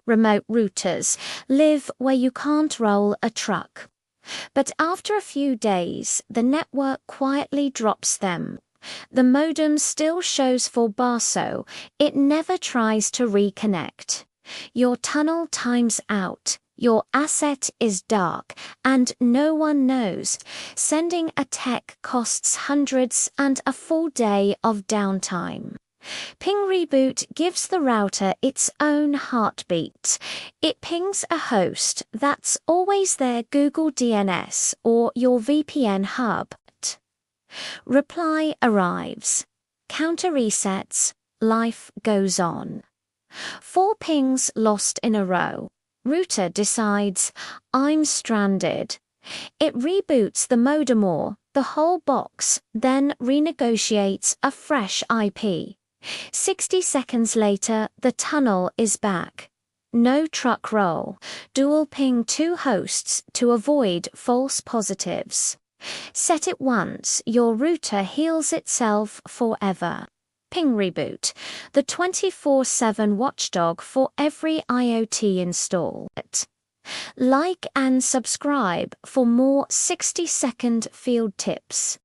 Remote routers live where you can't roll a truck. But after a few days, the network quietly drops them. The modem still shows for Barso, it never tries to reconnect. Your tunnel times out, your asset is dark, and no one knows. Sending a tech costs hundreds and a full day of downtime. Ping Reboot gives the router its own heartbeat. It pings a host that's always their Google DNS or your VPN hub. Reply arrives. Counter resets. Life goes on. 4 pings lost in a row. Router decides, I'm stranded. It reboots the modem or the whole box, then renegotiates a fresh IP. 60 seconds later, the tunnel is back. No truck roll. Dual ping 2 hosts to avoid false positives. Set it once, your router heals itself forever. Ping Reboot, the 24/7 watchdog for every IoT install. Like and subscribe for more 60-second field tips.